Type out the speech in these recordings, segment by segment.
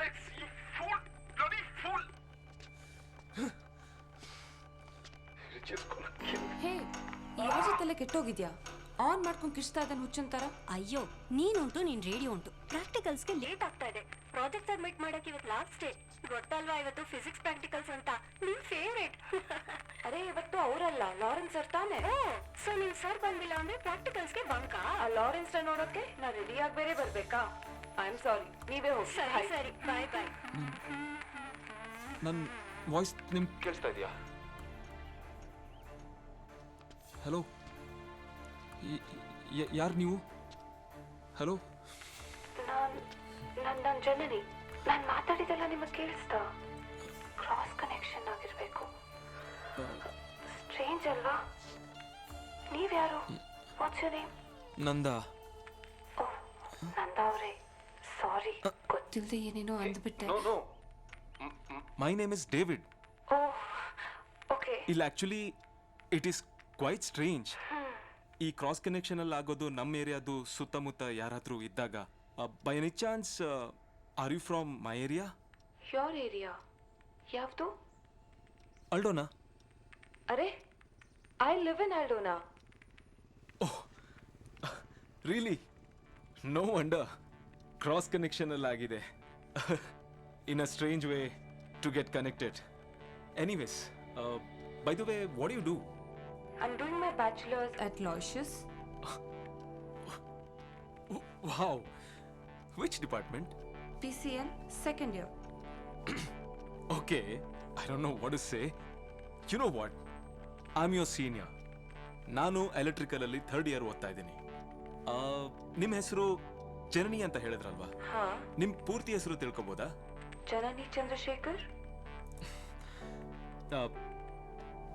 Alex, you fool! Bloody fool! You're just gonna kill me. ಹೇ, ಯಾವ ಜೊತೆಲ್ಲ ಕೆಟ್ಟೋಗಿದ್ಯಾ? On ಮಾಡ್ಕೊಂಡು ಕಿಸ್ತಾ ಇದ್ದಾನೆ ಹುಚ್ಚಂತರ. ಅಯ್ಯೋ, ನೀನುಂಟು ನಿನ್ ರೇಡಿಯೋ ಉಂಟು. ಪ್ರಾಕ್ಟಿಕಲ್ಸ್ಗೆ ಲೇಟ್ ಆಗ್ತಾ ಇದೆ. ಪ್ರಾಜೆಕ್ಟ್ ಸಬ್ಮಿಟ್ ಮಾಡಕ್ಕೆ ಇವತ್ತು ಲಾಸ್ಟ್ ಡೇ. ಗೊತ್ತಲ್ವಾ ಇವತ್ತು ಫಿಸಿಕ್ಸ್ ಪ್ರಾಕ್ಟಿಕಲ್ಸ್ ಅಂತ. ನಿನ್ ಫೇವ್ರೇಟ್. ಅರೆ ಇವತ್ತು ಅವರಲ್ಲ, ಲಾರೆನ್ಸ್ ಸರ್ ತಾನೆ. ಸೊ ನಿನ್ ಸರ್ ಬಂದಿಲ್ಲ ಅಂದ್ರೆ ಪ್ರಾಕ್ಟಿಕಲ್ಸ್ಗೆ ಬಂಕ. ಆ ಲಾರೆನ್ಸ್ ನೋಡೋಕೆ ನಾ ರೆಡಿ ಆಗಿ ಬೇರೆ ಬರ್ಬೇಕಾ? ಐ ಆಮ್ ಸಾರಿ, ನೀವೇ ಹೋಗಿ. ಸರಿ ಸರಿ, ಬಾಯ್ ಬಾಯ್. ನನ್ನ ವಾಯ್ಸ್ ನಿಮ್ಗೆ ಕೇಳಿಸ್ತಾ ಇದೆಯಾ? ಹಲೋ, ಯಾರು ನೀವು? ಹಲೋ, ನಾನು ಜನನಿ. ನಾನು ಮಾತಾಡಿದೆಲ್ಲ ನಿಮಗೆ ಕೇಳಿಸ್ತಾ? ಕ್ರಾಸ್ ಕನೆಕ್ಷನ್ ಆಗಿರ್ಬೇಕು. ಸ್ಟ್ರೇಂಜ್ ಅಲ್ವಾ? ನೀವ್ಯಾರು? What's your name? Nanda. Oh, Nanda ಅವರೇ, ಸಾರಿ, ಗೊತ್ತಿಲ್ಲದೆ ಏನೇನೋ ಅಂದ್ಬಿಟ್ಟೆ. No. My name is David. Oh, okay. ಇಲ್ಲ, actually it is quite strange. ಈ ಕ್ರಾಸ್ ಕನೆಕ್ಷನಲ್ಲಿ ಆಗೋದು ನಮ್ಮ ಏರಿಯಾದು ಸುತ್ತಮುತ್ತ ಯಾರಾದರೂ ಇದ್ದಾಗ. By any chance are you from my area? Your area ಯಾವುದು? ಅಲ್ಡೋನಾ. ಅರೆ, I live in Aldona. Oh, really? No wonder. Cross ಕನೆಕ್ಷನಲ್ಲಿ ಆಗಿದೆ. In a strange way to get connected. Anyways, by the way, what you do? I'm doing my bachelor's at Aloysius. Wow. Which department? PCM, second year. Okay, I don't know what to say. You know what? I'm your senior. ನಾನು electrical ಅಲ್ಲಿ 3rd year ಓದ್ತಾ ಇದ್ದೀನಿ. ನಿಮ್ಮ ಹೆಸರು ಜನನಿ ಅಂತ ಹೇಳಿದ್ರಲ್ವಾ? ಹಾ. ನಿಮ್ಮ ಪೂರ್ತಿ ಹೆಸರು ತಿಳ್ಕೊಬೋದಾ? ಜನನಿ ಚಂದ್ರಶೇಖರ್.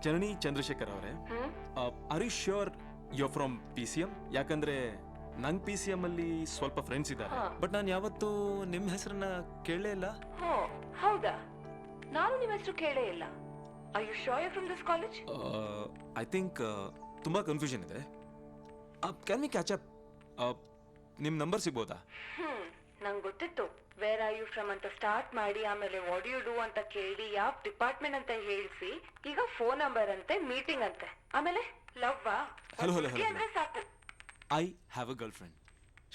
ಜನನಿ ಚಂದ್ರಶೇಖರ್ ಅವರೇ, are you sure you from PCM? ಯಾಕಂದ್ರೆ ನಂಗೆ PCM ಅಲ್ಲಿ ಸ್ವಲ್ಪ ಫ್ರೆಂಡ್ಸ್ ಇದ್ದಾರೆ, ಬಟ್ ನಾನು ಯಾವತ್ತೂ ನಿಮ್ಮ ಹೆಸರನ್ನ ಕೇಳಲೇ ಇಲ್ಲ. ಹೌದಾ? ನಾನು ನಿಮ್ಮ ಹೆಸರು ಕೇಳೇ ಇಲ್ಲ. Are you sure you from this college? I think ತುಂಬಾ ಕನ್ಫ್ಯೂಷನ್ ಇದೆ. Can we catch up? ನಿಮ್ಮ ನಂಬರ್ ಸಿಗ್ಬೋದಾ? ನಂಗೆ ಗೊತ್ತಿತ್ತು ವೇರ್ ಆರ್ ಯು ಫ್ರಮ್ ಅಂತ ಸ್ಟಾರ್ಟ್ ಮಾಡಿ, ಆಮೇಲೆ ವಾಟ್ ಯು ಡೂ ಅಂತ ಕೇಳಿ, ಯಾವ ಡಿಪಾರ್ಟ್ಮೆಂಟ್ ಅಂತ ಹೇಳಿಸಿ, ಈಗ ಫೋನ್ ನಂಬರ್ ಅಂತೆ, ಮೀಟಿಂಗ್ ಅಂತೆ, ಆಮೇಲೆ ಲವ್ವಾ? Hello. ಅಂದ್ರೆ ಸಾಕು. I have a girl friend.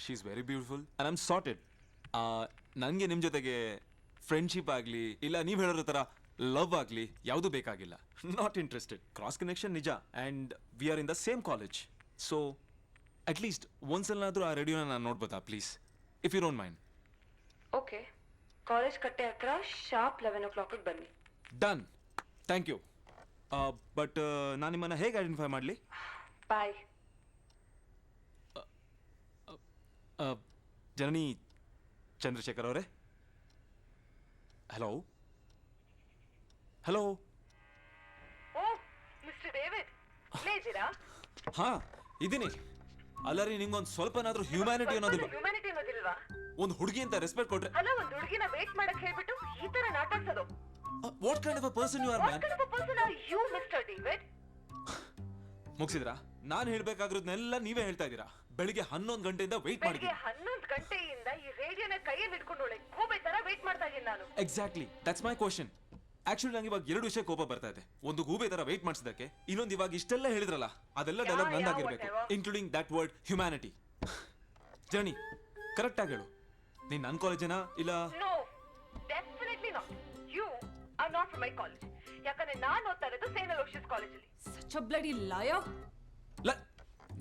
She is very beautiful and I am sorted. ನನಗೆ ನಿಮ್ಮ ಜೊತೆಗೆ ಫ್ರೆಂಡ್ಶಿಪ್ ಆಗಲಿ, ಇಲ್ಲ ನೀವು ಹೇಳೋ ಥರ ಲವ್ ಆಗಲಿ ಯಾವುದೂ ಬೇಕಾಗಿಲ್ಲ. Not interested. ಕ್ರಾಸ್ ಕನೆಕ್ಷನ್ ನಿಜ, and we are in the same college. So at least ಒಂದ್ಸಲನಾದರೂ ಆ ರೇಡಿಯೋನ ನಾನು ನೋಡ್ಬೋದಾ please, if you don't mind? Okay, college ಕಟ್ಟೆ ಹತ್ರ ಶಾರ್ಪ್ 11 o'clock ಬನ್ನಿ. ಡನ್. Thank you. ಬಟ್ ನಾನು ನಿಮ್ಮನ್ನು ಹೇಗೆ ಐಡೆಂಟಿಫೈ ಮಾಡಲಿ? ಬಾಯ್. ಜನನಿ ಚಂದ್ರಶೇಖರ್ ಅವರೇ, ಹಲೋ. ಹಲೋ. ಓ, ಮಿಸ್ಟರ್ ಡೇವಿಡ್, ಇಲ್ಲೇ ಇದ್ದೀರಾ? ಹಾ, ಇದ್ದೀನಿ. ಅಲ್ಲರಿ, ನಿಂಗೊಂದು ಸ್ವಲ್ಪನಾದ್ರೂ ಹ್ಯೂಮ್ಯಾನಿಟಿ ಅನ್ನೋದಿಲ್ಲ. ಹ್ಯೂಮ್ಯಾನಿಟಿ ಅನ್ನೋದಿಲ್ವಾ? ಒಂದು ಹುಡುಗಿ ಅಂತ ರೆಸ್ಪೆಕ್ಟ್ ಕೊಟ್ರೆ. ಅಲ್ಲ, ಒಂದು ಹುಡುಗಿನ ವೇಟ್ ಮಾಡಕ್ ಹೇಳ್ಬಿಟ್ಟು ಈ ತರ ನಾಟಕಸೋದು. What kind of a person you are, man? What kind of a person are you, mister David? ಮುಗಿಸಿದ್ರಾ? ನಾನು ಹೇಳ್ಬೇಕಾಗಿರೋದನ್ನೆಲ್ಲ ನೀವೇ ಹೇಳ್ತಾ ಇದ್ದೀರಾ. ಬೆಳಿಗ್ಗೆ 11 ಗಂಟೆಯಿಂದ ವೇಟ್ ಬೆಳಿಗ್ಗೆ ಮಾಡಿದ್ದೀನಿ. 11 ಗಂಟೆಯಿಂದ ಈ ರೇಡಿಯೋನ ಕೈಯಲ್ಲಿ ಹಿಡ್ಕೊಂಡು ಒಳ್ಳೆ ಗೂಬೆ ತರ ವೇಟ್ ಮಾಡ್ತಾ ಇದ್ದೀನಿ ನಾನು. Exactly, that's my question. Actually ನಂಗೆ ಇವಾಗ 2 ವಿಷಯ ಕೋಪ ಬರ್ತಾ ಇದೆ. ಒಂದು ಗೂಬೆ ತರ ವೇಟ್ ಮಾಡಿಸಿದಕ್ಕೆ, ಇನ್ನೊಂದು ಇವಾಗ ಇಷ್ಟೆಲ್ಲ ಹೇಳಿದ್ರಲ್ಲ, ಅದೆಲ್ಲ ಡೈಲಾಗ್ ನಂದಾಗಿರ್ಬೇಕು, ಇನ್ಕ್ಲೂಡಿಂಗ್ ದಟ್ ವರ್ಡ್ ಹ್ಯುಮ್ಯಾನಿಟಿ. ಜರ್ನಿ, ಕರೆಕ್ಟ್ ಆಗಿ ಹೇಳು, ನೀನ್ ನನ್ನ ಕಾಲೇಜೇನಾ ಇಲ್ಲ? No, definitely not. You are not from my college. ಯಾಕಂದ್ರೆ ನಾನು ಓದ್ತಾ ಇರೋದು ಸೇಂಟ್ ಅಲೋಷಿಯಸ್ ಕಾಲೇಜಲ್ಲಿ. Such a bloody liar.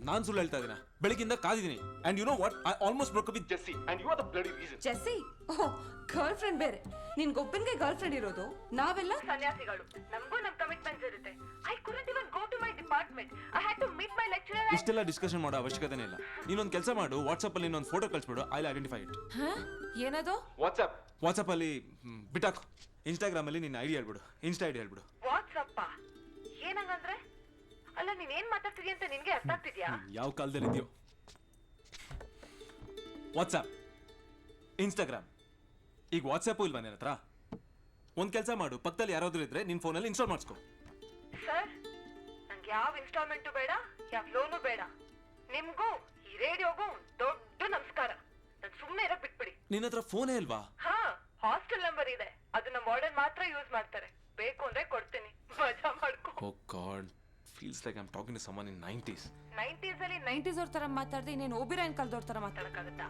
ನಾನ್ ಸುಳ್ಳು ಹೇಳ್ತಾ ಇದ್ದೀನ? ಬೆಳಗಿಂದ ಕಾದಿದ್ದೀನಿ. And you know what, I almost broke up with Jessie and you are the bloody reason. Jessie? Oh, girlfriend ಬೇರೆ. ನಿನ್ಗೊಬ್ಬನಿಗೆ ಗರ್ಲ್ ಫ್ರೆಂಡ್ ಇರೋದು, ನಾವೆಲ್ಲ ಸನ್ಯಾಸಿಗಳು. ನಮಗೂ ನಮ್ಮ ಕಮಿಟ್ಮೆಂಟ್ಸ್ ಇರುತ್ತೆ. I couldn't even go to my department. I had to meet my lecturer. ಇಷ್ಟೆಲ್ಲ discussion ಮಾಡೋ ಅವಶ್ಯಕತೆನೇ ಇಲ್ಲ. ನೀನೊಂದು ಕೆಲಸ ಮಾಡು, ವಾಟ್ಸ್ಆಪ್ ಅಲ್ಲಿ ಇನ್ನೊಂದು ಫೋಟೋ ಕಳಿಸ್ಬಿಡು, ಐ ವಿಲ್ ಐಡೆಂಟಿಫೈ ಇಟ್. ಏನದು? ವಾಟ್ಸ್ಆಪ್ ಅಲ್ಲಿ ಬಿಟ್ಟಾಕು. ಇನ್ಸ್ಟಾಗ್ರಾಮ್ ಅಲ್ಲಿ ನಿನ್ನ ಐಡಿ ಹೇಳ್ಬಿಡು, ಇನ್ಸ್ಟಾ ಐಡಿ ಹೇಳ್ಬಿಡು. ವಾಟ್ಸ್ಆಪ್ ಏನಂಗಂದ್ರೆ? ಅಲ್ಲ, ನೀನ್ ಏನ್ ಮಾತಾಡ್ತಿದ್ಯಾ ಅಂತ ನಿನ್ಗೆ ಅರ್ಥ ಆಗ್ತಿದ್ಯಾ? ಯಾವ ಕಾಲದಲ್ಲಿ ಇದೆಯೋ. ವಾಟ್ಸ್ಆಪ್, ಇನ್ಸ್ಟಾಗ್ರಾಮ್, ಈಗ ವಾಟ್ಸ್ಆಪ್ ಇಲ್ವಾ ನಿನ್ನ ಹತ್ರ? ಒಂದ್ ಕೆಲಸ ಮಾಡು, ಪಕ್ಕದಲ್ಲಿ ಯಾರಾದ್ರೂ ಇದ್ರೆ ನಿನ್ ಫೋನಲ್ಲಿ ಇನ್ಸ್ಟಾಲ್ ಮಾಡಿಸ್ಕೊ. ಸರ್, ನಂಗೆ ಯಾವ ಇನ್ಸ್ಟಾಲ್ಮೆಂಟು ಬೇಡ, ಯಾವ ಲೋನು ಬೇಡ. ನಿಮ್ಗೂ ಈ ರೇಡಿಯೋಗೂ ದೊಡ್ಡ ನಮಸ್ಕಾರ. ನನ್ ಸುಮ್ಮನೆ ಇರಕ್ ಬಿಟ್ಬಿಡಿ. ನಿನ್ನ ಹತ್ರ ಫೋನೇ ಇಲ್ವಾ? ಹಾ, ಹಾಸ್ಟೆಲ್ ವಾರ್ಡನ್ ಮಾತ್ರ ಯೂಸ್ ಮಾಡ್ತಾರೆ. ಬೇಕು ಅಂದ್ರೆ ಕೊಡ್ತೀನಿ, ಮಜಾ ಮಾಡ್ಕೊ. Oh God, feels like I am talking to someone in 90s. 90s ಅಲ್ಲಿ 90s ಅವ್ರ ತರ ಮಾತಾಡ್ದೆ, ಇನ್ನೇನು ಓಬಿರಾಯನ್ ಕಾಲದವ್ರ ತರ ಮಾತಾಡಕ್ಕಾಗತ್ತಾ?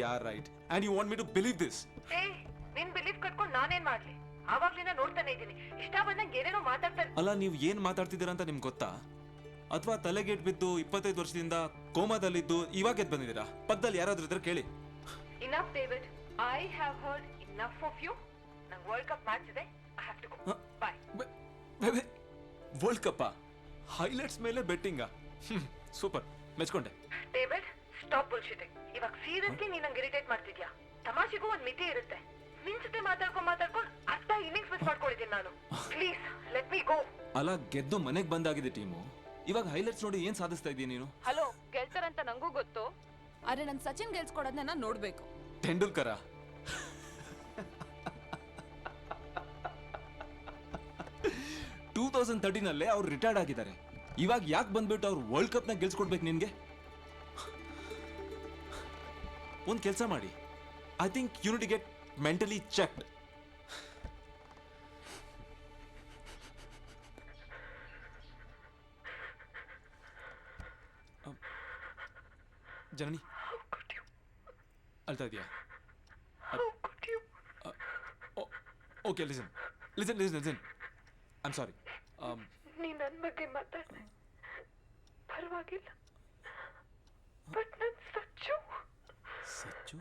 Yeah right, and you want me to believe this? ಏ, ನಿನ್ ಬಿಲೀಫ್ ಕಟ್ಕೊಂಡು ನಾನೇನ್ ಮಾಡ್ಲಿ? ಆವಾಗ್ಲಿಂದ ನೋಡ್ತಾನೆ ಇದ್ದೀನಿ, ಇಷ್ಟ ಬಂದಂಗೆ ಏನೇನೋ ಮಾತಾಡ್ತಾರೆ. ಅಲ್ಲ, ನೀವು ಏನ್ ಮಾತಾಡ್ತಿದ್ದೀರಾ ಅಂತ ನಿಮ್ಗೆ ಗೊತ್ತಾ? ಅಥವಾ ತಲೆಗೇಟ್ ಬಿದ್ದು 25 ವರ್ಷದಿಂದ ಕೋಮಾದಲ್ಲಿದ್ದು ಇವಾಗ ಎದ್ದು ಬಂದಿದ್ದೀರಾ? ಪಕ್ಕದಲ್ಲಿ ಯಾರಾದ್ರೂ ಇದ್ರೆ ಕೇಳಿ. Enough, David. I have heard enough of you. ನಂಗೆ ವರ್ಲ್ಡ್ ಕಪ್ ಮ್ಯಾಚ್ ಇದೆ. I have to go. Bye. World cup highlights ಮೇಲೆ ಬೆಟ್ಟಿಂಗಾ? ಸೂಪರ್, ಮೆಚ್ಕೊಂಡೆ. David, stop bullshitting. ಇವಾಗ ಸೀರಿಯಸ್ಲಿ ನೀನ್ ನಂಗೆ ಇರಿಟೇಟ್ ಮಾಡ್ತಿದ್ಯಾ? ತಮಾಷೆಗೂ ಒಂದ್ ಮಿತಿ ಇರುತ್ತೆ. ನಿನ್ ಜೊತೆ ಮಾತಾಡ್ಕೊಂಡು ಅರ್ಧ ಇನ್ನಿಂಗ್ಸ್ ಮಿಸ್ ಮಾಡ್ಕೊಂಡಿದ್ದೀನಿ ನಾನು. ಪ್ಲೀಸ್ ಲೆಟ್ ಮೀ ಗೋ. ಅಲ್ಲ, ಗೆದ್ದು ಮನೆಗೆ ಬಂದಾಗಿದೆ ಟೀಮು. ಇವಾಗ ಹೈಲೈಟ್ಸ್ ನೋಡಿ ಏನ್ ಸಾಧಿಸ್ತಾ ಇದೀಯ ನೀನು? ಹಲೋ, ಗೆಲ್ತಾರಂತ ನಂಗೂ ಗೊತ್ತು. ಆದ್ರೆ ನನ್ ಸಚಿನ್ ಗೆಲ್ಸ್ಕೊಡೋದನ್ನ ನೋಡ್ಬೇಕು. ತೆಂಡೂಲ್ಕರ 2013 ಅಲ್ಲೇ ಅವ್ರು ರಿಟೈರ್ಡ್ ಆಗಿದ್ದಾರೆ. ಇವಾಗ ಯಾಕೆ ಬಂದ್ಬಿಟ್ಟು ಅವ್ರು ವರ್ಲ್ಡ್ ಕಪ್ ನ ಗೆಲ್ಸ್ಕೊಡ್ಬೇಕು ನಿನ್ಗೆ? ಒಂದ್ ಕೆಲಸ ಮಾಡಿ, I think you need to get mentally checked. Janani, ಅಳ್ತಾ ಇದೆಯಾ? Okay, listen. I am sorry. ನೀನ್ ನನ್ನ ಬಗ್ಗೆ ಮಾತಾಡ್ದೆ, ಪರವಾಗಿಲ್ಲ. ಬಟ್ ನನ್ ಸಚ್ಚು ಸಚ್ಚು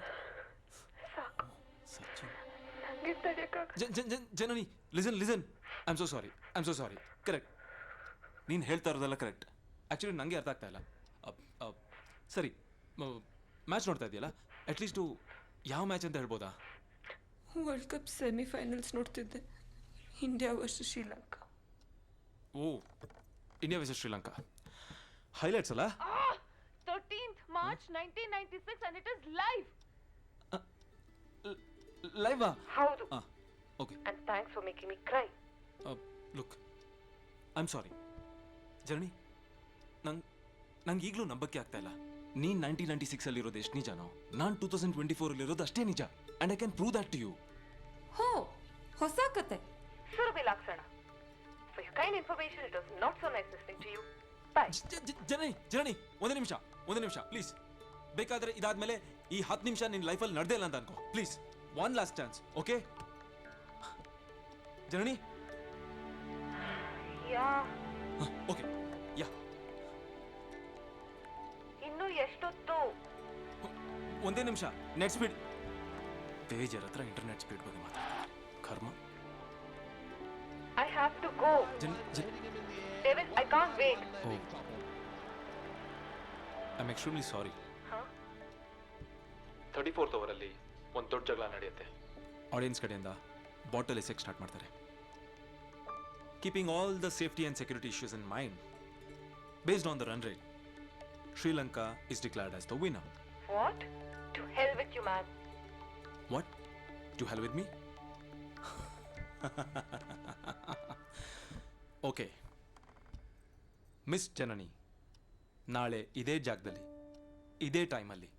ನಂಗೆ ತಡೆಯಕ್ಕಾಗ. Janani, listen. I am so sorry. Correct, ನೀನು ಹೇಳ್ತಾ ಇರೋದಲ್ಲ ಕರೆಕ್ಟ್. ಆ್ಯಕ್ಚುಲಿ ನನಗೆ ಅರ್ಥ ಆಗ್ತಾ ಇಲ್ಲ. ಸರಿ, ಮ್ಯಾಚ್ ನೋಡ್ತಾ ಇದೆಯಲ್ಲ, ಅಟ್ಲೀಸ್ಟು ಯಾವ ಮ್ಯಾಚ್ ಅಂತ ಹೇಳ್ಬೋದಾ? ವರ್ಲ್ಡ್ ಕಪ್ ಸೆಮಿಫೈನಲ್ಸ್ ನೋಡ್ತಿದ್ದೆ, ಇಂಡಿಯಾ ವರ್ಸಸ್ ಶ್ರೀಲಂಕಾ. ಓ, ಇಂಡಿಯಾ ವರ್ಸಸ್ ಶ್ರೀಲಂಕಾ ಹೈಲೈಟ್ಸ್ ಅಲ್ಲ? 13th March 1996 and it is live. ಲೈವಾ? ಹೌದು. Okay. And thanks for making me cry. Look, I am sorry Janani. ನಂಗೆ ಈಗಲೂ ನಂಬಕ್ಕೆ ಆಗ್ತಾ ಇಲ್ಲ. ನೀನ್ 1996 ಅಲ್ಲಿ ಇರೋದು ಎಷ್ಟು ನಿಜನೋ, ನಾನು 2024 ಅಲ್ಲಿ ಇರೋದು ಅಷ್ಟೇ ನಿಜ. And I can prove that to you. ಹೋ, ಹೊಸ ಕತೆ. ಸುರಭಿಲಾಕ್ಷಣ. For your kind information, it was not so nice listening to you. Bye. ಜನನಿ, ಒಂದು ನಿಮಿಷ ಪ್ಲೀಸ್. ಬೇಕಾದ್ರೆ ಇದಾದ್ಮೇಲೆ ಈ 10 ನಿಮಿಷ ನಿನ್ನ ಲೈಫಲ್ಲಿ ನಡೆದೇ ಇಲ್ಲ ಅಂತ ಅನ್ಕೋ please. One last chance, okay? Janani, yeah okay, yeah. ಇನ್ನು ಎಷ್ಟೊತ್ತು? ಒಂದೇ ನಿಮಿಷ. ನೆಟ್ ಸ್ಪೀಡ್ ತೇಜರ್ ಹತ್ರ ಇಂಟರ್ನೆಟ್ ಸ್ಪೀಡ್ ಬಗ್ಗೆ ಮಾತಾಡ್ತಾರೆ. ಕರ್ಮ. I have to go. David, I can't wait. Oh. I'm extremely sorry. Huh? 34th ಓವರಲ್ಲಿ ಒಂದು ದೊಡ್ಡ ಜಗಳ ನಡೆಯುತ್ತೆ. ಆಡಿಯನ್ಸ್ ಕಡೆಯಿಂದ ಬಾಟಲ್ ಎಸೆಕ್ ಸ್ಟಾರ್ಟ್ ಮಾಡ್ತಾರೆ. Keeping all the safety and security issues in mind, based on the run rate, Sri Lanka is declared as the winner. What? To hell with you, man. What? To hell with me? Okay miss Janani, ನಾಳೆ ಇದೇ ಜಾಗದಲ್ಲಿ ಇದೇ ಟೈಮಲ್ಲಿ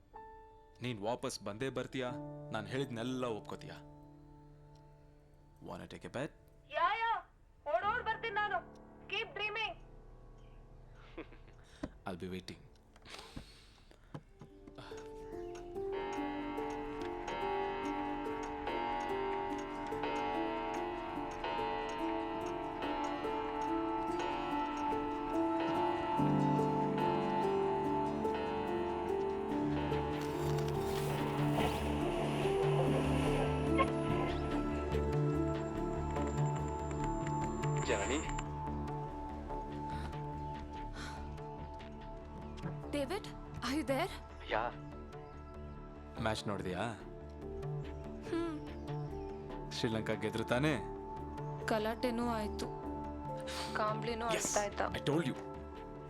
ನೀನು ವಾಪಸ್ ಬಂದೇ ಬರ್ತೀಯಾ? ನಾನು ಹೇಳಿದ್ನೆಲ್ಲ ಒಪ್ಕೋತೀಯಾ? Want to take a bet? Yeah ಓಡೋಡ್ ಬರ್ತೀನಿ ನಾನು. Keep dreaming. I'll be waiting. Janani, David, are you there? Yeah match ನೋಡಿದ್ಯಾ? ಶ್ರೀಲಂಕಾ ಗೆದ್ರು ತಾನೆ? ಗಲಾಟೆನೂ ಆಯ್ತು, ಕಾಂಬ್ಲಿನೂ ಅರ್ಥ ಆಯ್ತಾ? I told you.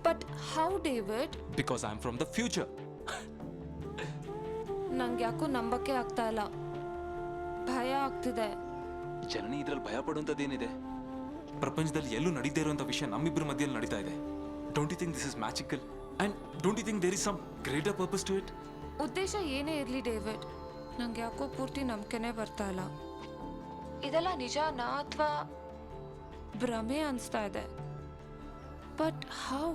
But how David? Because I'm from the future. ನಂಗೆ ಯಾಕೋ ನಂಬಕ್ಕೆ ಆಗ್ತಾ ಇಲ್ಲ, ಭಯ ಆಗ್ತಿದೆ. ಜನನಿ, ಇದ್ರಲ್ಲಿ ಭಯ ಪಡುವಂಥದ್ದೇನಿದೆ? ಪ್ರಪಂಚದಲ್ಲಿ ಎಲ್ಲೂ ನಡೀದೇ ಇರುವಂಥ ವಿಷಯ ನಮ್ಮಿಬ್ಬರ ಮಧ್ಯದಲ್ಲಿ ನಡೀತಾ ಇದೆ. Don't you think this is magical? And don't you think there is some greater purpose to it? ಉದ್ದೇಶ ಏನೇ ಇರಲಿ ಡೇವಿಡ್, ನಂಗೆ ಯಾಕೋ ಪೂರ್ತಿ ನಂಬಿಕೆನೇ ಬರ್ತಾ ಇಲ್ಲ. ಇದೆಲ್ಲ ನಿಜಾನಾ ಅಥವಾ ಭ್ರಮೆ ಅನಿಸ್ತಾ ಇದೆ? But how?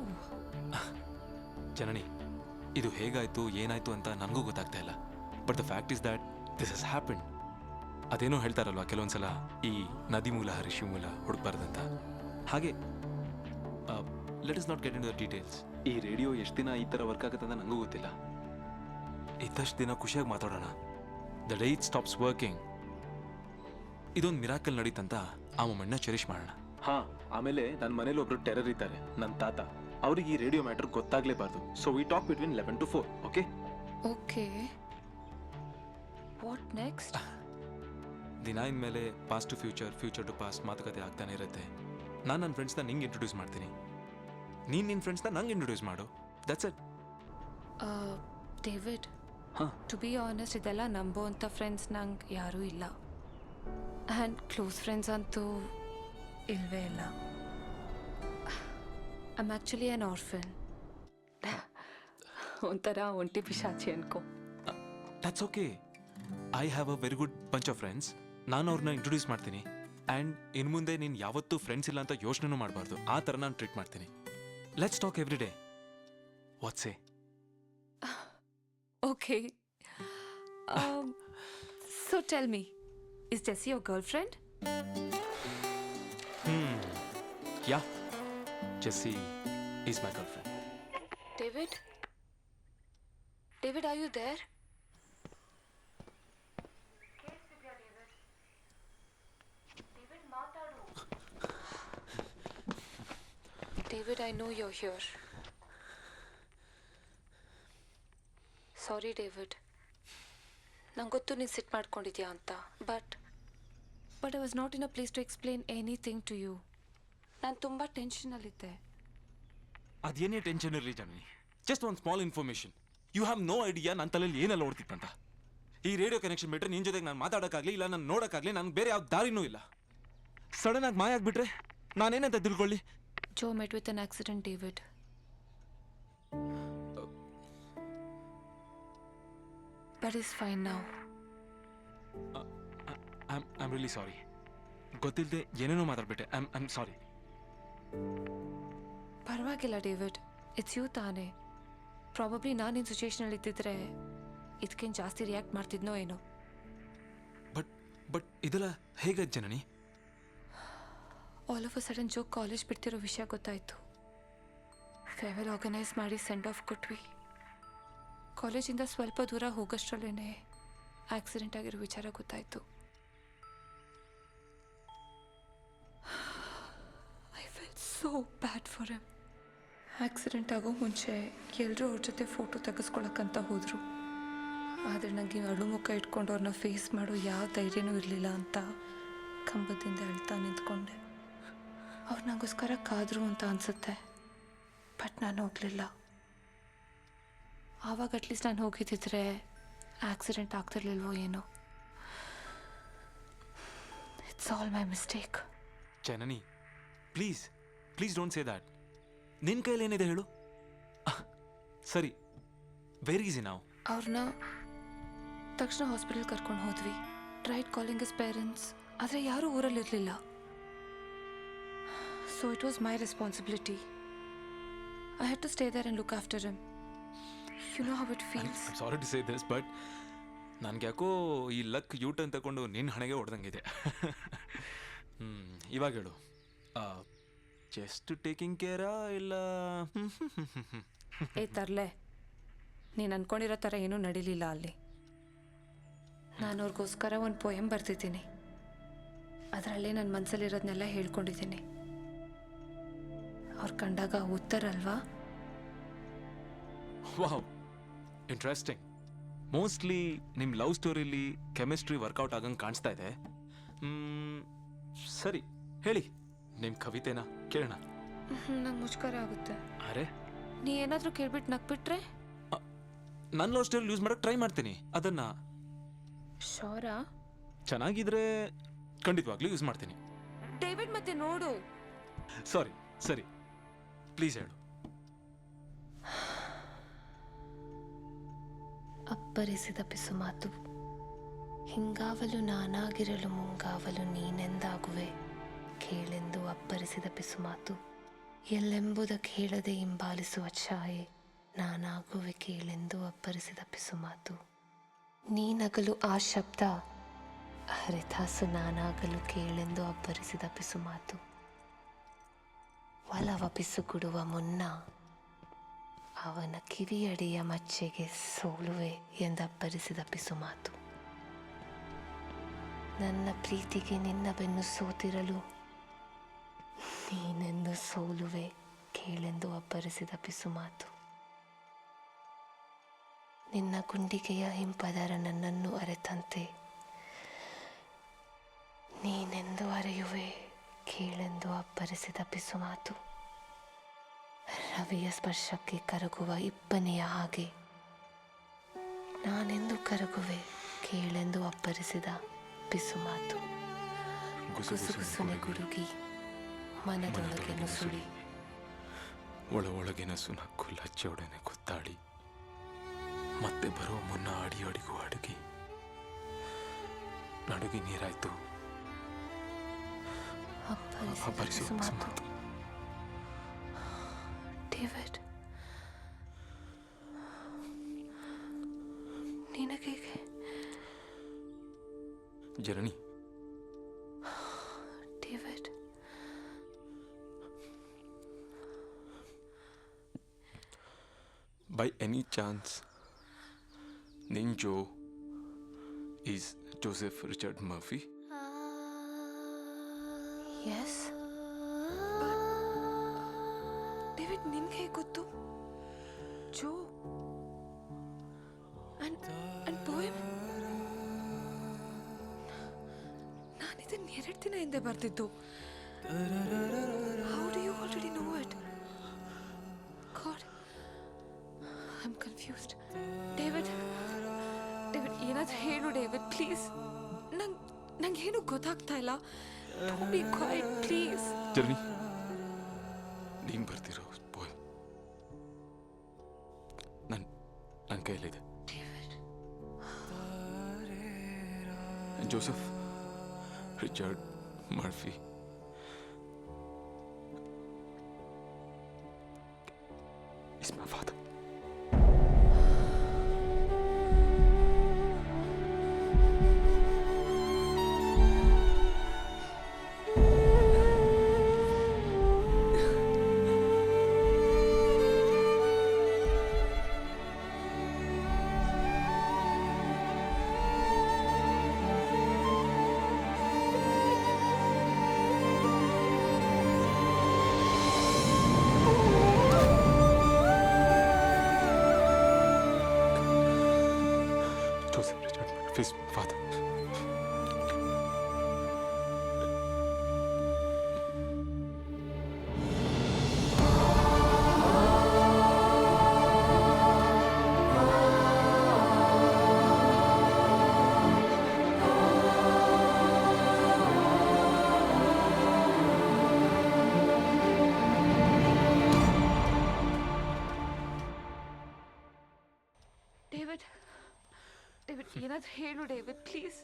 ಜನನಿ, ಇದು ಹೇಗಾಯ್ತು ಏನಾಯ್ತು ಅಂತ ನನಗೂ ಗೊತ್ತಾಗ್ತಾ ಇಲ್ಲ. But the fact is that this ಹಸ್ ಹ್ಯಾಪನ್. ಅದೇನೋ ಹೇಳ್ತಾರಲ್ವಾ ಕೆಲವೊಂದ್ಸಲ ಈ ನದಿ ಮೂಲ ಋಷಿ ಮೂಲ ಹುಡುಕ್ಬಾರ್ದಂತ. ಹಾಗೆ let us not get in the details. ಈ ರೇಡಿಯೋ ಎಷ್ಟು ದಿನ ಈ ಥರ ವರ್ಕ್ ಆಗುತ್ತೆ ಅಂತ ನನಗೂ ಗೊತ್ತಿಲ್ಲ. ಇದ್ದಷ್ಟು ದಿನ ಖುಷಿಯಾಗಿ ಮಾತಾಡೋಣ. The day it stops working, ಇದೊಂದು ಮಿರಾಕಲ್ ನಡೀತಂತ ಆ ಮೊಮೆಂಟ್ನ ಚೆರಿಷ್ ಮಾಡೋಣ. ಆಮೇಲೆ ನನ್ನ ಮನೇಲಿ ಒಬ್ರು ಟೆರರ್ ಇದ್ದಾರೆ, ನನ್ನ ತಾತ. ಅವ್ರಿಗೆ ಈ ರೇಡಿಯೋ ಮ್ಯಾಟರ್ ಗೊತ್ತಾಗ್ಲೇಬಾರ್ದು. So we talk between 11 to 4. Okay okay, what next? ದಿನ ಇನ್ಮೇಲೆ past to future, future to past ಮಾತುಕತೆ ಆಗ್ತಾನೆ ಇರುತ್ತೆ. ನಾನು ನನ್ನ ಫ್ರೆಂಡ್ಸ್ನ ನಿಂಗೆ ಇಂಟ್ರೊಡ್ಯೂಸ್ ಮಾಡ್ತೀನಿ, ನೀನು ನಿನ್ನ ಫ್ರೆಂಡ್ಸ್ನ ನಂಗೆ ಇಂಟ್ರೊಡ್ಯೂಸ್ ಮಾಡು. That's it. ಡೇವಿಡ್, ಹಾಂ, ಟು ಬಿ ಆನೆಸ್ಟ್ ಇದೆಲ್ಲ ನಂಬೋ ಅಂಥ ಫ್ರೆಂಡ್ಸ್ ನಂಗೆ ಯಾರೂ ಇಲ್ಲ. ಆ್ಯಂಡ್ ಕ್ಲೋಸ್ ಫ್ರೆಂಡ್ಸ್ ಅಂತೂ ಇಲ್ಲವೇ ಇಲ್ಲ. I am actually an orphan. ಒಂಥರ ಒಂಟಿ ಪಿಶಾಚಿ ಅನ್ಕೋ. That's okay. I have a very good bunch of friends. ನಾನು ಅವ್ರನ್ನ ಇಂಟ್ರೊಡ್ಯೂಸ್ ಮಾಡ್ತೀನಿ. ಆ್ಯಂಡ್ ಇನ್ನು ಮುಂದೆ ನೀನು ಯಾವತ್ತೂ ಫ್ರೆಂಡ್ಸ್ ಇಲ್ಲ ಅಂತ ಯೋಚನೆನೂ ಮಾಡಬಾರ್ದು. ಆ ಥರ ನಾನು ಟ್ರೀಟ್ ಮಾಡ್ತೀನಿ. Let's talk every day. What's say? Okay. So tell me, is Jessie your girlfriend? Yeah, Jessie is my girlfriend. David? David, are you there? David, I know you're here. Sorry David, ನಂಗೆ ಗೊತ್ತು ನೀನು sit ಮಾಡ್ಕೊಂಡಿದ್ಯಾ ಅಂತ. But I was not in a place to explain anything to you. ನಾನು ತುಂಬ ಟೆನ್ಷನಲ್ಲಿದ್ದೆ. ಅದೇನೇ tension ಇರಲಿ ಜನನಿ, ಜಸ್ಟ್ ಒಂದು small information. You have no idea ನನ್ನ ತಲೆಯಲ್ಲಿ ಏನೆಲ್ಲ ಓಡ್ತಿತ್ತಂತ. ಈ ರೇಡಿಯೋ ಕನೆಕ್ಷನ್ ಬಿಟ್ಟರೆ ನಿನ್ನ ಜೊತೆಗೆ ನಾನು ಮಾತಾಡೋಕ್ಕಾಗಲಿ ಇಲ್ಲ ನಾನು ನೋಡೋಕ್ಕಾಗಲಿ ನನಗೆ ಬೇರೆ ಯಾವ ದಾರಿನೂ ಇಲ್ಲ. ಸಡನ್ ಆಗಿ ಮಾಯ ಆಗಿಬಿಟ್ರೆ ನಾನೇನಂತ ತಿಳ್ಕೊಳ್ಳಿ? Jo met with an accident David. But he's fine now. I'm really sorry. ಗೊತ್ತಿಲ್ಲದೆ ಏನೇನೋ ಮಾತಾಡ್ಬಿಟ್ಟೆ. I'm sorry. ಪರವಾಗಿಲ್ಲ ಡೇವಿಡ್, ಇಟ್ಸ್ ಯು ತಾನೇ. ಪ್ರಾಬಬ್ಲಿ ನಾನು ನಿನ್ನ ಸಿಚುಯೇಷನಲ್ಲಿ ಇದ್ದಿದ್ರೆ ಇದಕ್ಕೇನು ಜಾಸ್ತಿ ರಿಯಾಕ್ಟ್ ಮಾಡ್ತಿದ್ನೋ ಏನೋ. ಬಟ್ ಇದೆಲ್ಲ ಹೇಗಾಯ್ತು Janani? All of a sudden Jo college ಬಿಡ್ತಿರೋ ವಿಷಯ ಗೊತ್ತಾಯಿತು. ಫೇರ್ವೆಲ್ ಆರ್ಗನೈಸ್ ಮಾಡಿ ಸೆಂಡ್ ಆಫ್ ಕೊಟ್ವಿ. ಕಾಲೇಜಿಂದ ಸ್ವಲ್ಪ ದೂರ ಹೋಗೋಷ್ಟರಲ್ಲೇ ಆಕ್ಸಿಡೆಂಟ್ ಆಗಿರೋ ವಿಚಾರ ಗೊತ್ತಾಯಿತು. I feel so bad for him. Accident ಆಗೋ ಮುಂಚೆ ಎಲ್ಲರೂ ಅವ್ರ ಜೊತೆ ಫೋಟೋ ತೆಗೆಸ್ಕೊಳಕ್ಕಂತ ಹೋದರು. ಆದರೆ ನನಗೆ ಅಳು ಮುಖ ಇಟ್ಕೊಂಡು ಅವ್ರನ್ನ ಫೇಸ್ ಮಾಡೋ ಯಾವ ಧೈರ್ಯನೂ ಇರಲಿಲ್ಲ ಅಂತ ಕಂಬದಿಂದ ಅಳ್ತಾ ನಿಂತ್ಕೊಂಡೆ. ಅವ್ರು ನನಗೋಸ್ಕರ ಕಾದರು ಅಂತ ಅನಿಸುತ್ತೆ. ಬಟ್ ನಾನು ಹೋಗಲಿಲ್ಲ. ಆವಾಗ ಅಟ್ಲೀಸ್ಟ್ ನಾನು ಹೋಗಿದ್ದಿದ್ರೆ ಆಕ್ಸಿಡೆಂಟ್ ಆಗ್ತಿರ್ಲಿಲ್ವೋ ಏನೋ. It's all my mistake. Janani, please don't say that. ನಿನ್ನ ಕೈಲಿ ಏನಿದೆ ಹೇಳು? ಸರಿ, ವೆರಿ ಈಸಿ ನಾವು. ಅವ್ರನ್ನ ತಕ್ಷಣ ಹಾಸ್ಪಿಟಲ್ ಕರ್ಕೊಂಡು ಹೋದ್ವಿ. ಟ್ರೈಡ್ ಕಾಲಿಂಗ್ ಹಿಸ್ ಪೇರೆಂಟ್ಸ್, ಆದರೆ ಯಾರೂ ಊರಲ್ಲಿರಲಿಲ್ಲ. So it was my responsibility. I had to stay there and look after him. You know how it feels. I'm sorry to say this, but ನನಗೆ ಯಾಕೋ ಈ ಲಕ್ ಯೂಟರ್ನ್ ತಗೊಂಡು ನಿನ್ನ ಹಣೆಗೆ ಹೊಡೆದಂಗಿದೆ. ಇವಾಗ ಹೇಳು, ಜಸ್ಟ್ ಟೇಕಿಂಗ್ ಕೇರಾ ಇಲ್ಲ? ತರ್ಲೆ, ನೀನು ಅನ್ಕೊಂಡಿರೋ ಥರ ಏನೂ ನಡೀಲಿಲ್ಲ ಅಲ್ಲಿ. ನಾನು ಅವ್ರಿಗೋಸ್ಕರ ಒಂದು ಪೊಯಮ್ ಬರ್ತಿದ್ದೀನಿ. ಅದರಲ್ಲೇ ನನ್ನ ಮನಸ್ಸಲ್ಲಿರೋದನ್ನೆಲ್ಲ ಹೇಳ್ಕೊಂಡಿದ್ದೀನಿ. ಅವ್ರು ಕಂಡಾಗ ಓದ್ತಾರಲ್ವಾ? Wow, interesting. ಮೋಸ್ಟ್ಲಿ ನಿಮ್ಮ ಲವ್ ಸ್ಟೋರಿಲಿ ಕೆಮಿಸ್ಟ್ರಿ ವರ್ಕೌಟ್ ಆಗಂಗೆ ಕಾಣಿಸ್ತಾ ಇದೆ. ಸರಿ ಹೇಳಿ ನಿಮ್ಮ ಕವಿತೆನ ಕೇಳೋಣ. ನಂಗೆ ಮುಷ್ಕರ ಆಗುತ್ತೆ. ಅರೆ, ನೀ ಏನಾದರೂ ಕೇಳ್ಬಿಟ್ಟು ನಕ್ಬಿಟ್ರೆ ನನ್ನ ಲವ್ ಸ್ಟೋರಿ ಯೂಸ್ ಮಾಡೋಕ್ಕೆ ಟ್ರೈ ಮಾಡ್ತೀನಿ. ಅದನ್ನು ಶೋರಾ ಚೆನ್ನಾಗಿದ್ರೆ ಖಂಡಿತವಾಗ್ಲೂ ಯೂಸ್ ಮಾಡ್ತೀನಿ. ಡೇವಿಡ್, ಮತ್ತೆ ನೋಡು. ಸರಿ ಪ್ಲೀಸ್ ಹೇಳು. ಅಬ್ಬರಿಸಿದ ಪಿಸು ಮಾತು ಹಿಂಗಾವಲು ನಾನಾಗಿರಲು ಮುಂಗಾವಲು ನೀನೆಂದಾಗುವೆ ಕೇಳೆಂದು ಅಪ್ಪರಿಸಿದ ಪಿಸುಮಾತು. ಎಲ್ಲೆಂಬುದ ಕೇಳದೆ ಹಿಂಬಾಲಿಸುವ ಛಾಯೆ ನಾನಾಗುವೆ ಕೇಳೆಂದು ಅಪ್ಪರಿಸಿದ ಪಿಸುಮಾತು. ನೀನಗಲು ಆ ಶಬ್ದ ಹರಿತಾಸು ನಾನಾಗಲು ಕೇಳೆಂದು ಅಬ್ಬರಿಸಿದ ಪಿಸುಮಾತು. ಒಲವ ಪಿಸುಗುಡುವ ಮುನ್ನ ಅವನ ಕಿವಿಯಡಿಯ ಮಚ್ಚೆಗೆ ಸೋಲುವೆ ಎಂದಬ್ಬರಿಸಿದ ಪಿಸುಮಾತು. ನನ್ನ ಪ್ರೀತಿಗೆ ನಿನ್ನ ಬೆನ್ನು ಸೋತಿರಲು ನೀನೆಂದು ಸೋಲುವೆ ಕೇಳೆಂದು ಅಬ್ಬರಿಸಿದ ಪಿಸುಮಾತು. ನಿನ್ನ ಗುಂಡಿಗೆಯ ಹಿಂಪದರ ನನ್ನನ್ನು ಅರೆತಂತೆ ನೀನೆಂದು ಅರೆಯುವೆ ಕೇಳೆಂದು ಅಬ್ಬರಿಸಿದ ಪಿಸುಮಾತು. ರವಿಯ ಸ್ಪರ್ಶಕ್ಕೆ ಕರಗುವ ಇಬ್ಬನಿಯ ಹಾಗೆ ನಾನೆಂದು ಕರಗುವೆ ಕೇಳೆಂದು ಅಬ್ಬರಿಸಿದ ಪಿಸುಮಾತು. ಗುಸುಗುಸುನೆ ಗುಡುಗಿ ಮನದೊಳಗೆ ನುಸುಳಿ ಒಳಗಿನ ಸುನಕ್ಕು ಲಜ್ಜೆಯೊಡನೆ ಕುತ್ತಾಡಿ ಮತ್ತೆ ಬರುವ ಮುನ್ನ ಅಡಿಗೂ ಅಡುಗಿ ನಡುಗಿ ನೀರಾಯ್ತು ಅಬ್ಬರಿಸುವ ಪಿಸುಮಾತು. ಡೇವಿಡ್, ನಿನಗೇಗೆ? Janani, David, by any chance Ninjo is Joseph Richard Murphy? Yes. David, ನಿನ್ಗೆ ಗೊತ್ತು? ಜೋ ಅಂಡ್ ಪೋಯಮ್ ನಾನಿದನ್ನು 2 ದಿನ ಹಿಂದೆ ಬರ್ತಿದ್ದು. How do you already know it? God, I'm confused. David, ಏನಾದರೂ ಹೇಳು ಡೇವಿಡ್, ಪ್ಲೀಸ್. ನಂಗೇನು ಗೊತ್ತಾಗ್ತಾ ಇಲ್ಲ. Don't be quiet, please. ಜನನಿ, ನೀನು ಬರ್ತಿರೋ ಪೋಯಮ್ ನನ್ನ ಕೈಯಲ್ಲಿದೆ. Joseph Richard Murphy is my father. Joseph Richard Murphy is my father. David, ಏನಾದರೂ ಹೇಳು ಡೇವಿಡ್, ಪ್ಲೀಸ್.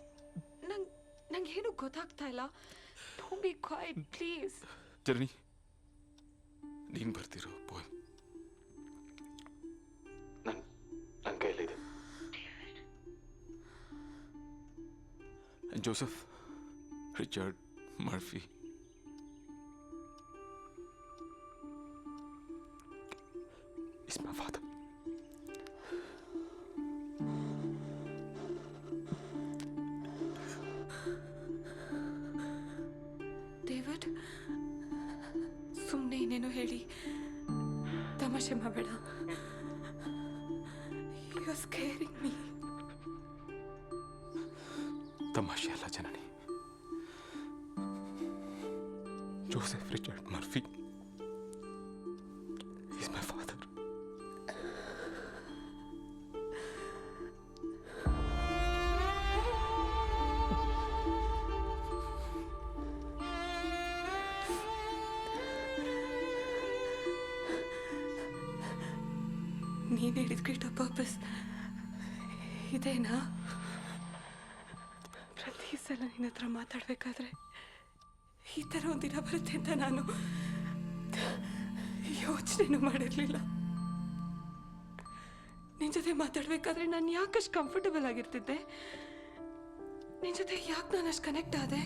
ನಂಗೇನು ಗೊತ್ತಾಗ್ತಾ ಇಲ್ಲ. Don't be quiet, please. ಜನನಿ, ನೀನು ಬರ್ತಿರೋ ಪೋಯಮ್ ನನ್ನ ಕೈಯಲ್ಲಿದೆ. Joseph Richard Murphy is my father. David, ಸುಮ್ಮನೆ ಇನ್ನೇನು ಹೇಳಿ ತಮಾಷೆ ಮಾಡಬೇಡ. You are scaring me. ತಮಾಷೆ ಅಲ್ಲ Janani. Joseph Richard Murphy is my father. ನೀನು ಹೇಳಿದ ಗ್ರೇಟರ್ ಪರ್ಪಸ್ ಇದೇನಾ? ಈ ಸಲ ನಿನ್ನ ಹತ್ರ ಮಾತಾಡಬೇಕಾದ್ರೆ ಈ ಥರ ಒಂದಿನ ಬರುತ್ತೆ ಅಂತ ನಾನು ಯೋಚನೆನೂ ಮಾಡಿರಲಿಲ್ಲ. ನಿನ್ನ ಜೊತೆ ಮಾತಾಡಬೇಕಾದ್ರೆ ನಾನು ಯಾಕಷ್ಟು ಕಂಫರ್ಟಬಲ್ ಆಗಿರ್ತಿದ್ದೆ, ನಿನ್ನ ಜೊತೆ ಯಾಕೆ ನಾನು ಅಷ್ಟು ಕನೆಕ್ಟ್ ಆದೆ,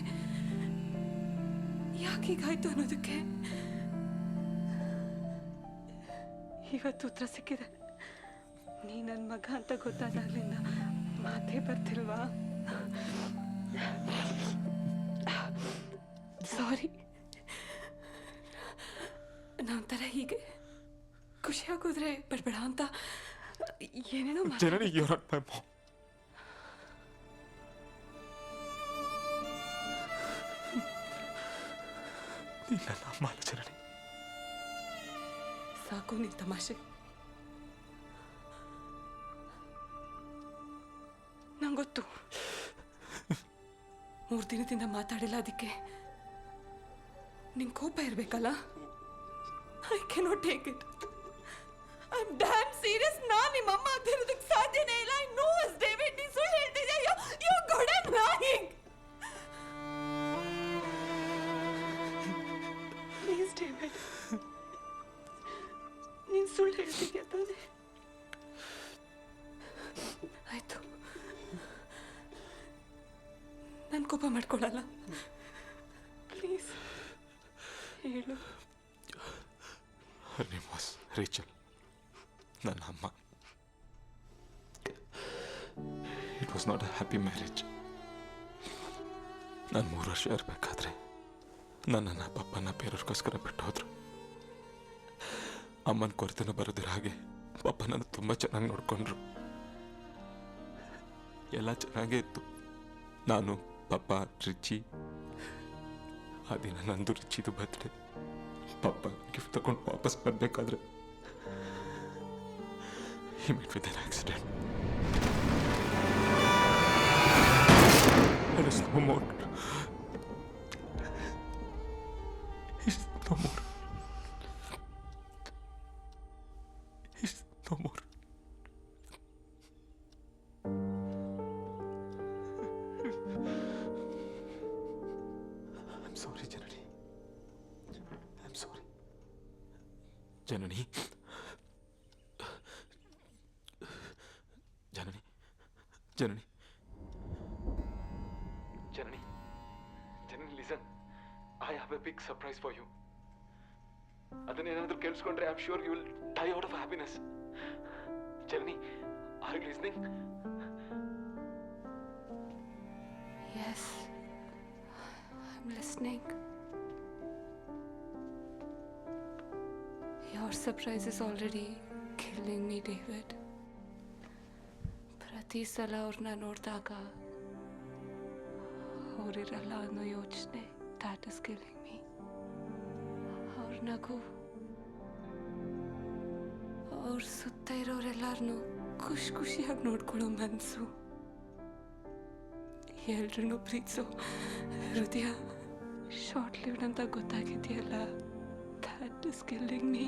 ಯಾಕೆ ಹೀಗಾಯ್ತು ಅನ್ನೋದಕ್ಕೆ ಇವತ್ತು ಉತ್ತರ ಸಿಕ್ಕಿದೆ. ನೀ ನನ್ನ ಮಗ ಅಂತ ಗೊತ್ತಾದಾಗಲಿಂದ ಮಾತೇ ಬರ್ತಿಲ್ವಾ? ಸಾರಿ, ನಾನೊಂಥರ ಹೀಗೆ ಖುಷಿಯಾಗೋದ್ರೆ ಬೇಡ ಅಂತ ಏನೇನೋ ಜನನಿ, you're not my mom. ನೀನ್ ನನ್ನ ಅಮ್ಮ ಅಲ್ಲ ಜನನಿ. ಸಾಕು ನಿನ್ ತಮಾಷೆ. ನಂಗೊತ್ತು 3 ದಿನದಿಂದ ಮಾತಾಡಿಲ್ಲ, ಅದಕ್ಕೆ ನಿಂಗೆ ಕೋಪ ಇರ್ಬೇಕಲ್ಲ. I cannot take it. I am damn serious. ನಾನು ನಿಮ್ಮ ಅಮ್ಮ ಆಗಿರೋದಕ್ಕೆ ಸಾಧ್ಯನೇ ಇಲ್ಲ. ಐ ನೋ ಅಸ್ ಡೇವಿಡ್, ನೀ ಸುಳ್ಳು ಹೇಳ್ತಿದ್ಯಾ. You god am lying. Please David, ನೀನು ಸುಳ್ಳು ಹೇಳ್ತಿದ್ಯಾ ತಾನೆ? ಆಯ್ತು, ನಾನು ಕೋಪ ಮಾಡ್ಕೊಳ್ಳಲ್ಲ. ಪ್ಲೀಸ್ ಹೇಳು. Her name was Rachel. ನನ್ನ ಅಮ್ಮ. It was not a happy marriage. ನಾನು 3 ವರ್ಷ ಇರಬೇಕಾದ್ರೆ ನನ್ನನ್ನು ಪಪ್ಪನ ಬೇರೆಯವ್ರಿಗೋಸ್ಕರ ಬಿಟ್ಟು ಹೋದ್ರು. ಅಮ್ಮನ ಕೊರತೆನೂ ಬರೋದಿರ ಹಾಗೆ ಪಪ್ಪ ನನ್ನ ತುಂಬ ಚೆನ್ನಾಗಿ ನೋಡ್ಕೊಂಡ್ರು. ಎಲ್ಲ ಚೆನ್ನಾಗೇ ಇತ್ತು. ನಾನು, ಪಪ್ಪ, ರಿಚಿ. ಆ ದಿನ ನಂದು ರಿಚಿದು ಬರ್ತ್ಡೇ. ಪಪ್ಪ ಗಿಫ್ಟ್ ತಗೊಂಡು ವಾಪಸ್ ಬರಬೇಕಾದ್ರೆ he met with an accident. There is no more. He's no more. He's no more. I'm sorry, Janani. I'm sorry. Janani. Janani. Janani. Janani. Janani, listen. I have a big surprise for you. ಅದನ್ನೇನಾದ್ರೂ ಕೇಳಿಸ್ಕೊಂಡ್ರೆ I am sure you will die out of happiness. Janani, are you listening? Yes, I'm listening. Your surprise is already killing me, David. ಪ್ರತಿ ಸಲ ಅವ್ರನ್ನ ನೋಡಿದಾಗ ಅವರಿರಲ್ಲ ಅನ್ನೋ ಯೋಚನೆ, that is killing me. ಅವ್ರ ನಗು, ಅವ್ರ ಸುತ್ತ ಇರೋರೆಲ್ಲರನ್ನೂ ಖುಷಿಯಾಗಿ ನೋಡ್ಕೊಳ್ಳೋ ಮನಸ್ಸು, ಎಲ್ರನ್ನೂ ಪ್ರೀತಿಸೋ ಹೃದಯ ಶಾರ್ಟ್ ಲಿವ್ಡ್ ಅಂತ ಗೊತ್ತಾಗಿದೆಯಲ್ಲ, that is killing me.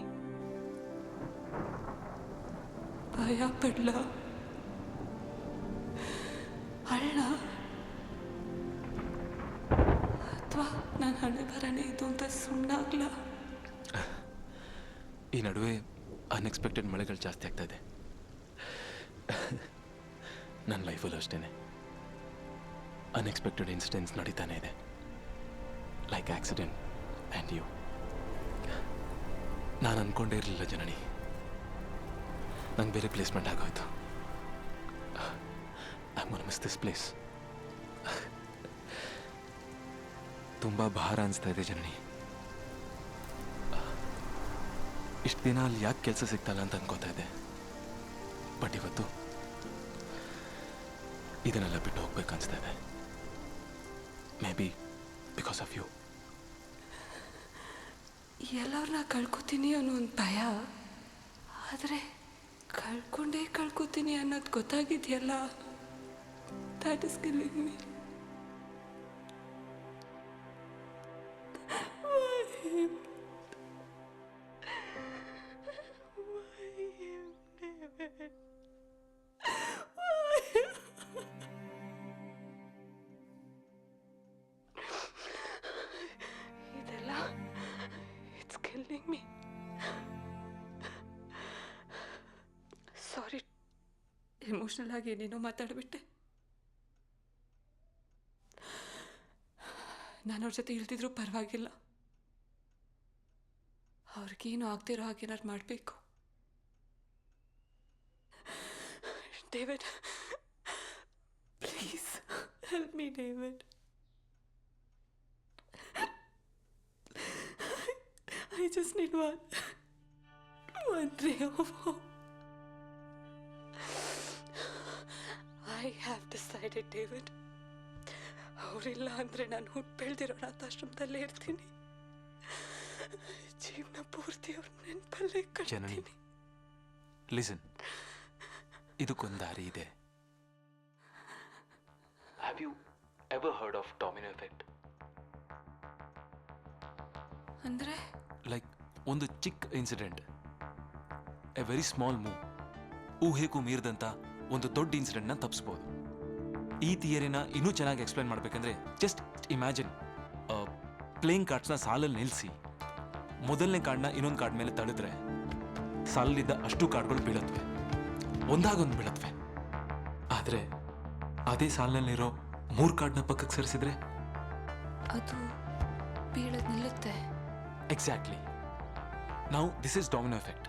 ಭಯ ಪಡ್ಲ, ಅಳ್ಳ, ಅಥವಾ ನಾನು ಹಣೆ ಬರನೇ ಇದು ಅಂತ ಸುಮ್ಮನಾಗ್ಲ. ಈ ನಡುವೆ ಅನ್ಎಕ್ಸ್ಪೆಕ್ಟೆಡ್ ಮಳೆಗಳು ಜಾಸ್ತಿ ಆಗ್ತಾ ಇದೆ. ನನ್ನ ಲೈಫಲ್ಲೂ ಅಷ್ಟೇ ಅನ್ಎಕ್ಸ್ಪೆಕ್ಟೆಡ್ ಇನ್ಸಿಡೆಂಟ್ಸ್ ನಡೀತಾನೆ ಇದೆ. Like accident and you. ನಾನು ಅಂದ್ಕೊಂಡೇ ಇರಲಿಲ್ಲ ಜನನಿ, ನಂಗೆ ಬೇರೆ ಪ್ಲೇಸ್ಮೆಂಟ್ ಆಗೋಯ್ತು. I want to miss this place. ತುಂಬ ಭಾರ ಅನಿಸ್ತಾ ಇದೆ ಜನನಿ. ಇಷ್ಟು ದಿನ ಅಲ್ಲಿ ಯಾಕೆ ಕೆಲಸ ಸಿಗ್ತಲ್ಲ ಅಂತ ಅನ್ಕೋತಾ ಇದೆ. ಬಟ್ ಇವತ್ತು ಇದನ್ನೆಲ್ಲ ಬಿಟ್ಟು ಹೋಗ್ಬೇಕು ಅನಿಸ್ತಾ ಇದೆ. Maybe because of you. ಎಲ್ಲವ್ರನ್ನ ಕಳ್ಕೊತೀನಿ ಅನ್ನೋ ಒಂದು ಭಯ, ಆದರೆ ಕಳ್ಕೊತೀನಿ ಅನ್ನೋದು ಗೊತ್ತಾಗಿದೆಯಲ್ಲ, that is killing me. Emotional ಆಗಿ ಏನೇನೋ ಮಾತಾಡ್ಬಿಟ್ಟೆ. ನಾನು ಅವ್ರ ಜೊತೆ ಇಲ್ದಿದ್ರೂ ಪರವಾಗಿಲ್ಲ, ಅವ್ರಿಗೇನು ಆಗ್ತಿರೋ ಹಾಗೇನಾರು ಮಾಡಬೇಕು. David, please help me David. I just need one ray of hope. I have decided, David. ಅವರಿಲ್ಲ ಅಂದರೆ ನಾನು ಹುಟ್ಟು ಬೆಳೆದಿರೋ ಅನಾಥಾಶ್ರಮದಲ್ಲೇ ಇರ್ತೀನಿ. ಜೀವನ ಪೂರ್ತಿ ಅವ್ರ ನೆನಪಲ್ಲೇ ಕಳ್ತೀನಿ. ಲಿಸನ್, ಇದಕ್ಕೊಂದು ದಾರಿ ಇದೆ. Have you ever heard of domino effect? ಅಂದರೆ ಲೈಕ್ ಒಂದು ಚಿಕ್ಕ incident, a very small move, ಊಹೆಗೂ ಮೀರಿದಂಥ ಒಂದು ದೊಡ್ಡ ಇನ್ಸಿಡೆಂಟ್ನ ತಪ್ಪಿಸ್ಬೋದು. ಈ ಥಿಯರಿನ ಇನ್ನೂ ಚೆನ್ನಾಗಿ ಎಕ್ಸ್ಪ್ಲೈನ್ ಮಾಡಬೇಕಂದ್ರೆ ಜಸ್ಟ್ ಇಮ್ಯಾಜಿನ್, ಪ್ಲೇಯಿಂಗ್ ಕಾರ್ಡ್ಸ್ನ ಸಾಲಲ್ಲಿ ನಿಲ್ಲಿಸಿ ಮೊದಲನೇ ಕಾರ್ಡ್ನ ಇನ್ನೊಂದು ಕಾರ್ಡ್ ಮೇಲೆ ತಳೆದ್ರೆ ಸಾಲಲ್ಲಿದ್ದ ಅಷ್ಟು ಕಾರ್ಡ್ಗಳು ಬೀಳತ್ವೆ, ಒಂದಾಗೊಂದು ಬೀಳತ್ವೆ. ಆದರೆ ಅದೇ ಸಾಲಿನಲ್ಲಿರೋ 3 ಕಾರ್ಡ್ನ ಪಕ್ಕಕ್ಕೆ ಸರಿಸಿದ್ರೆ ಅದು ಬೀಳೋದು ನಿಲ್ಲುತ್ತೆ. ಎಕ್ಸಾಕ್ಟ್ಲಿ. ನಾವು this is domino effect.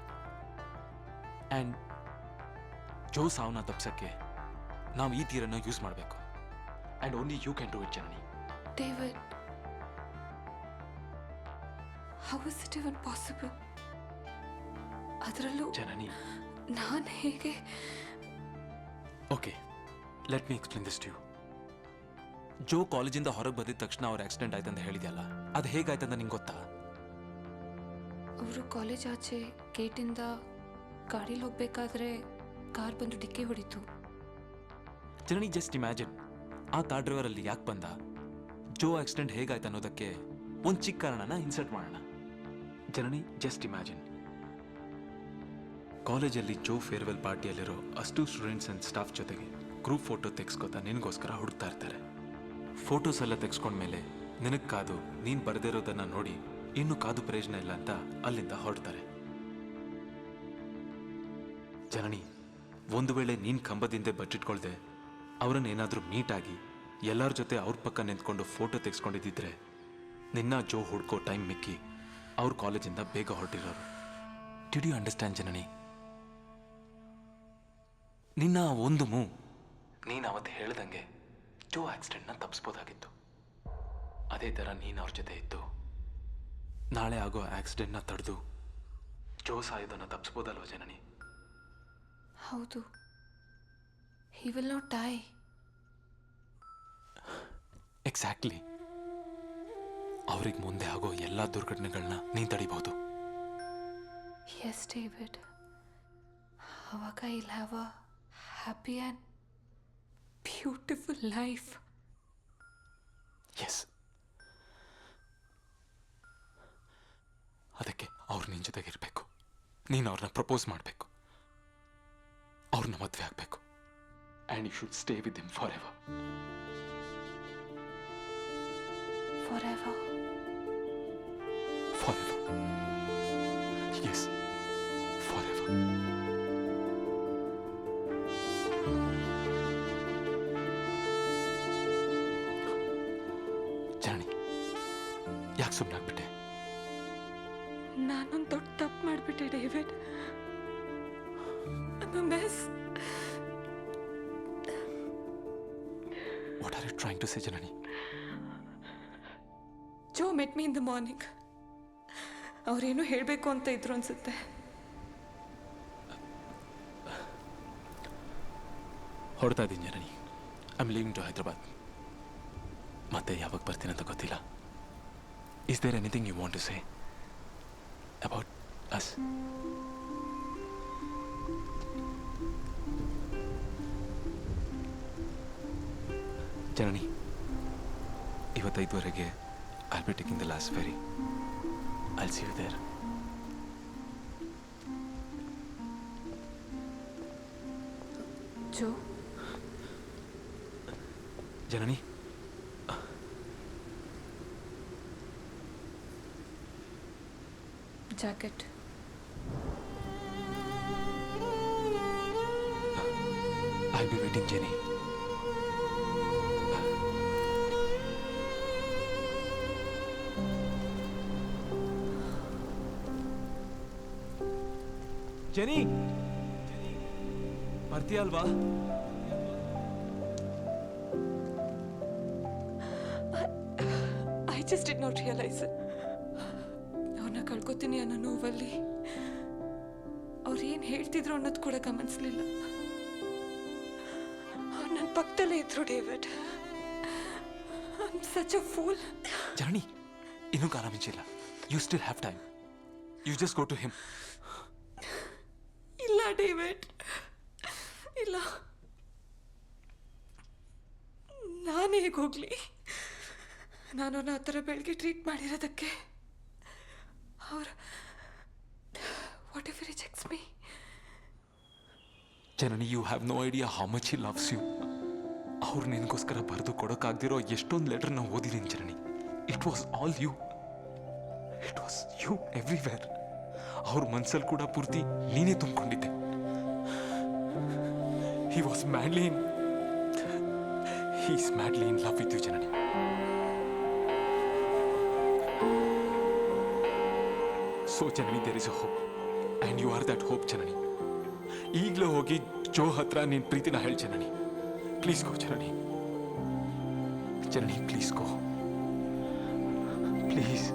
And Jo ಸಾವನ್ನ ತಪ್ಸಕ್ಕೆ ನಾವು ಈ ಥಿಯರನ್ನು ಯೂಸ್ ಮಾಡಬೇಕು. And only you can do it Janani. David, how is it even possible? ಅದರಲ್ಲೂ ಜನನಿ, ನಾನು ಹೇಗೆ? Okay, let me explain this to you. Jo ಕಾಲೇಜಿಂದ ಹೊರಗೆ ಬಂದಿದ ತಕ್ಷಣ ಅವ್ರ ಆಕ್ಸಿಡೆಂಟ್ ಆಯ್ತಂತ ಹೇಳಿದ್ಯಲ್ಲ, ಅದು ಹೇಗಾಯ್ತಂತ ನಿಂಗೆ ಗೊತ್ತಾ? ಅವರು ಕಾಲೇಜ್ ಆಚೆ ಗೇಟಿಂದ ಗಾಡೀಲಿ ಹೋಗ್ಬೇಕಾದ್ರೆ ಕಾರ್ ಬಂದು ಡಿಕ್ಕಿ ಹೊಡಿತು. ಜನನಿ, ಜಸ್ಟ್ ಇಮ್ಯಾಜಿನ್, ಆ ಕಾರ್ ಡ್ರೈವರ್ ಅಲ್ಲಿ ಯಾಕೆ ಬಂದ, ಜೋ ಆಕ್ಸಿಡೆಂಟ್ ಹೇಗಾಯ್ತು ಅನ್ನೋದಕ್ಕೆ ಒಂದು ಚಿಕ್ಕ ಕಾರಣನ ಇನ್ಸರ್ಟ್ ಮಾಡೋಣ. ಜನನಿ, ಜಸ್ಟ್ ಇಮ್ಯಾಜಿನ್, ಕಾಲೇಜಲ್ಲಿ ಜೋ ಫೇರ್ವೆಲ್ ಪಾರ್ಟಿಯಲ್ಲಿರೋ ಅಷ್ಟು ಸ್ಟೂಡೆಂಟ್ಸ್ ಆ್ಯಂಡ್ ಸ್ಟಾಫ್ ಜೊತೆಗೆ ಗ್ರೂಪ್ ಫೋಟೋ ತೆಗೆಸ್ಕೋತಾ ನಿನಗೋಸ್ಕರ ಹುಡುಕ್ತಾ ಇರ್ತಾರೆ. ಫೋಟೋಸ್ ಎಲ್ಲ ತೆಗೆಸ್ಕೊಂಡ್ಮೇಲೆ ನಿನಗೆ ಕಾದು ನೀನು ಬರೆದಿರೋದನ್ನು ನೋಡಿ ಇನ್ನೂ ಕಾದು ಪ್ರಯೋಜನ ಇಲ್ಲ ಅಂತ ಅಲ್ಲಿಂದ ಹೊರಡ್ತಾರೆ. ಜನನಿ, ಒಂದು ವೇಳೆ ನೀನು ಕಂಬದಿಂದ ಬಚ್ಚಿಟ್ಕೊಳ್ದೆ ಅವರನ್ನೇನಾದರೂ ಮೀಟಾಗಿ ಎಲ್ಲರ ಜೊತೆ ಅವ್ರ ಪಕ್ಕ ನಿಂತ್ಕೊಂಡು ಫೋಟೋ ತೆಗೆಸ್ಕೊಂಡಿದ್ದಿದ್ರೆ ನಿನ್ನ ಜೋ ಹುಡ್ಕೋ ಟೈಮ್ ಮಿಕ್ಕಿ ಅವ್ರ ಕಾಲೇಜಿಂದ ಬೇಗ ಹೊರಟಿರೋರು. ಡಿಡ್ ಯು ಅಂಡರ್ಸ್ಟ್ಯಾಂಡ್ ಜನನಿ? ನಿನ್ನ ಒಂದು ಮೂವ್ ನೀನು ಅವತ್ತು ಹೇಳ್ದಂಗೆ ಜೋ ಆಕ್ಸಿಡೆಂಟ್ನ ತಪ್ಪಿಸ್ಬೋದಾಗಿತ್ತು. ಅದೇ ಥರ ನೀನು ಅವ್ರ ಜೊತೆ ಇದ್ದು ನಾಳೆ ಆಗೋ ಆಕ್ಸಿಡೆಂಟ್ನ ತಡೆದು ಜೋ ಸಾಯೋದನ್ನು ತಪ್ಪಿಸ್ಬೋದಲ್ವ ಜನನಿ? ಹೌದು, he will not die. Exactly. ಅವ್ರಿಗೆ ಮುಂದೆ ಆಗೋ ಎಲ್ಲ ದುರ್ಘಟನೆಗಳನ್ನ ನೀನು ತಡಿಬಹುದು. Yes, David. ಅವಾಗ I'll have a happy and beautiful life. Yes, ಅದಕ್ಕೆ ಅವ್ರು ನಿನ್ನ ಜೊತೆಗೆ ಇರಬೇಕು. ನೀನು ಅವ್ರನ್ನ ಪ್ರಪೋಸ್ ಮಾಡಬೇಕು, ಅವ್ರನ್ನ ಮದುವೆ ಆಗಬೇಕು. And you should stay with him forever. Forever. Forever. Yes, forever. Janani, ಯಾಕೆ ಸುಮ್ಮನಾಗ್ಬಿಟ್ಟೆ? ನಾನೊಂದು ದೊಡ್ಡ ತಪ್ಪು ಮಾಡಿಬಿಟ್ಟೆ David. I'm a mess. What are you trying to say, Janani? Jo met me in the morning. ಅವ್ರೇನು ಹೇಳಬೇಕು ಅಂತ ಇದ್ರು ಅನ್ಸುತ್ತೆ. ಹೊಡ್ತಾ ಇದ್ದೀನಿ Janani. I am leaving to Hyderabad. ಮತ್ತೆ ಯಾವಾಗ ಬರ್ತೀನಿ ಅಂತ ಗೊತ್ತಿಲ್ಲ. Is there anything you want to say about us? Janani, ಇವತ್ತು 5:15 I'll be taking the last ferry. I'll see you there. ಜೋ, Janani, jacket. waiting, Jenny. Jenny! ಬರ್ತೀಯ ಅಲ್ವಾ? I just did not realise ಅವ್ರನ್ನ ಕಳ್ಕೊತೀನಿ ಅನ್ನೋ ನೋವಲ್ಲಿ ಅವ್ರು ಏನು ಹೇಳ್ತಿದ್ರು ಅನ್ನೋದು ಕೂಡ ಗಮನಿಸ್ಲಿಲ್ಲ. ಅವ್ರು ನನ್ನ ಪಕ್ಕದಲ್ಲೇ ಇದ್ರು David. I am such a fool. Janani, ಇನ್ನೂ ಕಾಲ ಮಿಂಚಿಲ್ಲ. You still have time. You just go to him. ಇಲ್ಲ ಡೇವಿಡ್, ಇಲ್ಲ. ನಾನೇ ಹೇಗೆ ಹೋಗ್ಲಿ? ನಾನು ಆ ಥರ ಬೆಳಗ್ಗೆ ಟ್ರೀಟ್ ಮಾಡಿರೋದಕ್ಕೆ ಅವ್ರು what if rejects me? Janani, you have no idea how much he loves you. ಅವ್ರು ನಿನಗೋಸ್ಕರ ಬರೆದು ಕೊಡೋಕ್ಕಾಗ್ದಿರೋ ಎಷ್ಟೊಂದು ಲೆಟರ್ ನಾವು ಓದಿದ್ದೀನಿ Janani. It was all you. It was you everywhere. ಅವ್ರ ಮನ್ಸಲ್ಲಿ ಕೂಡ ಪೂರ್ತಿ ನೀನೇ ತುಂಬಿಕೊಂಡಿದ್ದೆ. He was madly in love with you Janani. So Janani, there is a hope and you are that hope Janani. ಈಗಲೇ ಹೋಗಿ ಜೋ ಹತ್ರ ನಿನ್ನ ಪ್ರೀತಿನ ಹೇಳಿ Janani. Please go Janani. Janani, please go. Please.